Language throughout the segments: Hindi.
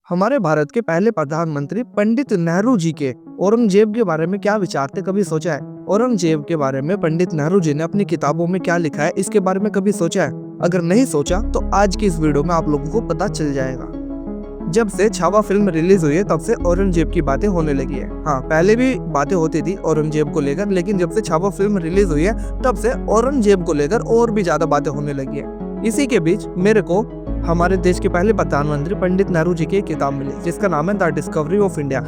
हमारे भारत के पहले प्रधानमंत्री पंडित नेहरू जी के औरंगजेब के बारे में क्या विचार थे, कभी सोचा है? औरंगजेब के बारे में पंडित नेहरू जी ने अपनी किताबों में क्या लिखा है, इसके बारे में कभी सोचा है? अगर नहीं सोचा तो आज की इस वीडियो में आप लोगों को पता चल जाएगा। जब से छावा फिल्म रिलीज हुई है तब से औरंगजेब की बातें होने लगी है। हाँ, पहले भी बातें होती थी औरंगजेब को लेकर, लेकिन जब से छावा फिल्म रिलीज हुई है तब से औरंगजेब को लेकर और भी ज्यादा बातें होने लगी है। इसी के बीच मेरे को हमारे देश के पहले प्रधानमंत्री पंडित नेहरू जी की एक किताब मिली जिसका नाम है द डिस्कवरी ऑफ इंडिया।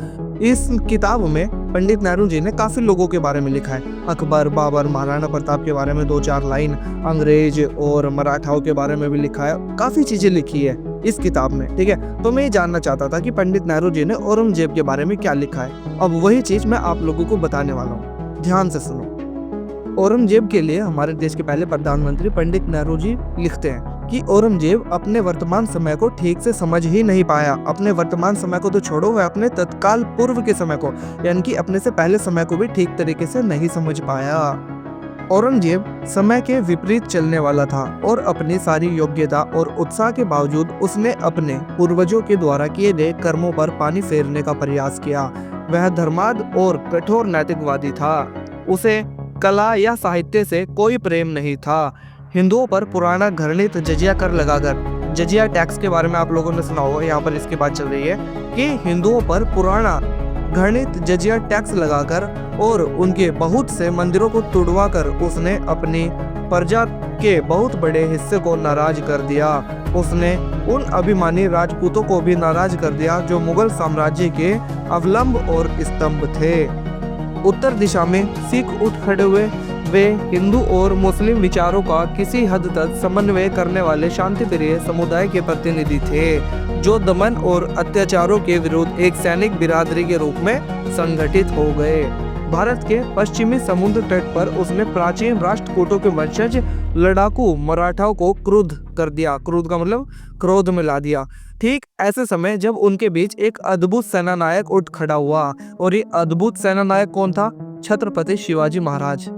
इस किताब में पंडित नेहरू जी ने काफी लोगों के बारे में लिखा है। अकबर, बाबर, महाराणा प्रताप के बारे में 2-4 लाइन, अंग्रेज और मराठाओं के बारे में भी लिखा है। काफी चीजें लिखी है इस किताब में, ठीक है। तो मैं ये जानना चाहता था कि पंडित नेहरू जी ने औरंगजेब के बारे में क्या लिखा है। अब वही चीज मैं आप लोगों को बताने वाला हूँ, ध्यान से सुनो। औरंगजेब के लिए हमारे देश के पहले प्रधानमंत्री पंडित नेहरू जी लिखते हैं कि औरंगजेब अपने वर्तमान समय को ठीक से समझ ही नहीं पाया। अपने वर्तमान समय को तो छोड़ो, वह अपने तत्काल पूर्व के समय को, यानी कि अपने से पहले समय को भी ठीक तरीके से नहीं समझ पाया। औरंगजेब समय के विपरीत चलने वाला था और अपनी सारी योग्यता और उत्साह के बावजूद उसने अपने पूर्वजों के द्वारा किए गए कर्मों पर पानी फेरने का प्रयास किया। वह धर्मांध और कठोर नैतिकवादी था। उसे कला या साहित्य से कोई प्रेम नहीं था। हिंदुओं पर पुराना घृणित जजिया कर लगाकर, जजिया टैक्स के बारे में आप लोगों ने सुना होगा, यहाँ पर इसकी बात चल रही है कि हिंदुओं पर पुराना घृणित जजिया टैक्स लगाकर और उनके बहुत से मंदिरों को तुड़वाकर उसने अपनी प्रजा के बहुत बड़े हिस्से को नाराज कर दिया। उसने उन अभिमानी राजपूतों को भी नाराज कर दिया जो मुगल साम्राज्य के अवलंब और स्तंभ थे। उत्तर दिशा में सिख उठ खड़े हुए। वे हिंदू और मुस्लिम विचारों का किसी हद तक समन्वय करने वाले शांतिप्रिय समुदाय के प्रतिनिधि थे, जो दमन और अत्याचारों के विरुद्ध एक सैनिक बिरादरी के रूप में संगठित हो गए। भारत के पश्चिमी समुद्र तट पर उसने प्राचीन राष्ट्रकूटों के वंशज लड़ाकू मराठाओं को क्रुद्ध कर दिया। क्रुद्ध का मतलब क्रोध में ला दिया। ठीक ऐसे समय जब उनके बीच एक अद्भुत सेनानायक उठ खड़ा हुआ, और ये अद्भुत सेनानायक कौन था? छत्रपति शिवाजी महाराज।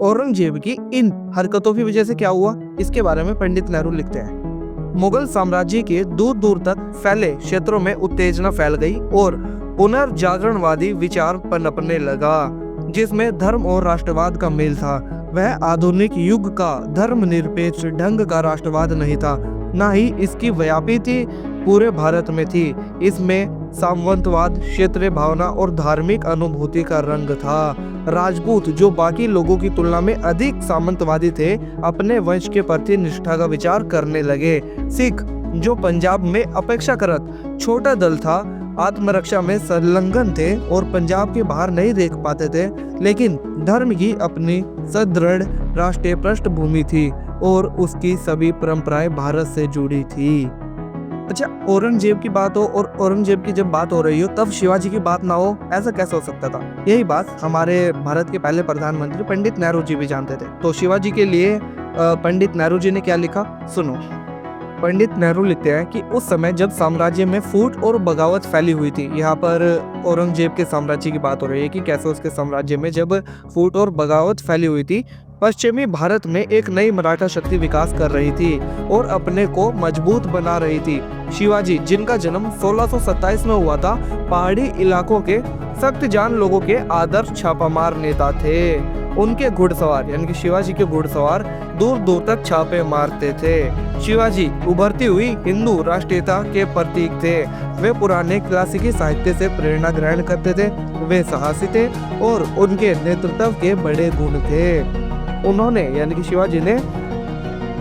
औरंगजेब की इन हरकतों की वजह से क्या हुआ, इसके बारे में पंडित नेहरू लिखते हैं। मुगल साम्राज्य के दूर दूर तक फैले क्षेत्रों में उत्तेजना फैल गई और पुनर्जागरणवादी विचार पनपने लगा, जिसमें धर्म और राष्ट्रवाद का मेल था। वह आधुनिक युग का धर्मनिरपेक्ष ढंग का राष्ट्रवाद नहीं था, न ही इसकी व्याप्ति पूरे भारत में थी। इसमें सामंतवाद, क्षेत्रीय भावना और धार्मिक अनुभूति का रंग था। राजपूत, जो बाकी लोगों की तुलना में अधिक सामंतवादी थे, अपने वंश के प्रति निष्ठा का विचार करने लगे। सिख, जो पंजाब में अपेक्षाकृत छोटा दल था, आत्मरक्षा में संलग्न थे और पंजाब के बाहर नहीं देख पाते थे, लेकिन धर्म की अपनी सुदृढ़ राष्ट्रीय पृष्ठभूमि थी और उसकी सभी परंपराएं भारत से जुड़ी थी। अच्छा, औरंगजेब की बात हो और औरंगजेब की जब बात हो रही हो तब शिवाजी की बात ना हो, ऐसा कैसे हो सकता था? यही बात हमारे भारत के पहले प्रधानमंत्री पंडित नेहरू जी भी जानते थे। तो शिवाजी के लिए पंडित नेहरू जी ने क्या लिखा, सुनो। पंडित नेहरू लिखते हैं कि उस समय जब साम्राज्य में फूट और बगावत फैली हुई थी, यहाँ पर औरंगजेब के साम्राज्य की बात हो रही है कि कैसे उसके साम्राज्य में जब फूट और बगावत फैली हुई थी, पश्चिमी भारत में एक नई मराठा शक्ति विकास कर रही थी और अपने को मजबूत बना रही थी। शिवाजी, जिनका जन्म 1627 में हुआ था, पहाड़ी इलाकों के सख्त जान लोगों के आदर्श छापामार नेता थे। उनके घुड़सवार, यानी कि शिवाजी के घुड़सवार दूर दूर तक छापे मारते थे। शिवाजी उभरती हुई हिंदू राष्ट्रीयता के प्रतीक थे। वे पुराने क्लासिकी साहित्य से प्रेरणा ग्रहण करते थे। वे साहसी थे और उनके नेतृत्व के बड़े गुण थे। उन्होंने, यानी कि शिवाजी ने,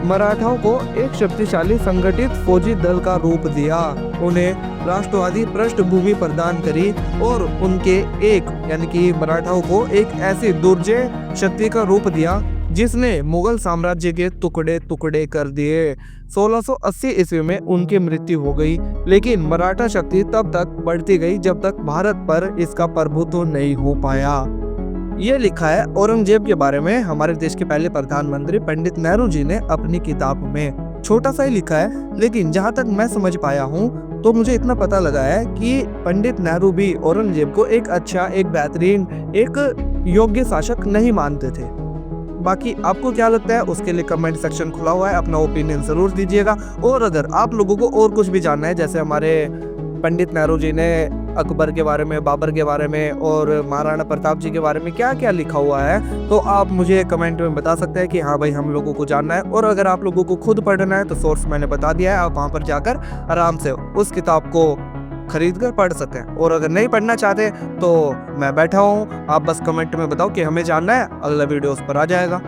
मराठाओं को एक शक्तिशाली संगठित फौजी दल का रूप दिया, उन्हें राष्ट्रवादी पृष्ठभूमि प्रदान करी और उनके एक, यानी कि मराठाओं को एक ऐसी दुर्जय शक्ति का रूप दिया जिसने मुगल साम्राज्य के टुकड़े टुकड़े कर दिए। 1680 ईस्वी में उनकी मृत्यु हो गई, लेकिन मराठा शक्ति तब तक बढ़ती गई जब तक भारत पर इसका प्रभुत्व नहीं हो पाया। ये लिखा है औरंगजेब के बारे में हमारे देश के पहले प्रधानमंत्री पंडित नेहरू जी ने अपनी किताब में। छोटा सा ही लिखा है, लेकिन जहाँ तक मैं समझ पाया हूँ तो मुझे इतना पता लगा है कि पंडित नेहरू भी औरंगजेब को एक अच्छा, एक बेहतरीन, एक योग्य शासक नहीं मानते थे। बाकी आपको क्या लगता है उसके लिए कमेंट सेक्शन खुला हुआ है, अपना ओपिनियन जरूर दीजिएगा। और अगर आप लोगों को और कुछ भी जानना है, जैसे हमारे पंडित नेहरू जी ने अकबर के बारे में, बाबर के बारे में और महाराणा प्रताप जी के बारे में क्या क्या लिखा हुआ है, तो आप मुझे कमेंट में बता सकते हैं कि हाँ भाई हम लोगों को जानना है। और अगर आप लोगों को खुद पढ़ना है तो सोर्स मैंने बता दिया है, आप वहाँ पर जाकर आराम से उस किताब को खरीद कर पढ़ सकते हैं। और अगर नहीं पढ़ना चाहते तो मैं बैठा हूँ, आप बस कमेंट में बताओ कि हमें जानना है, अगला वीडियो उस पर आ जाएगा।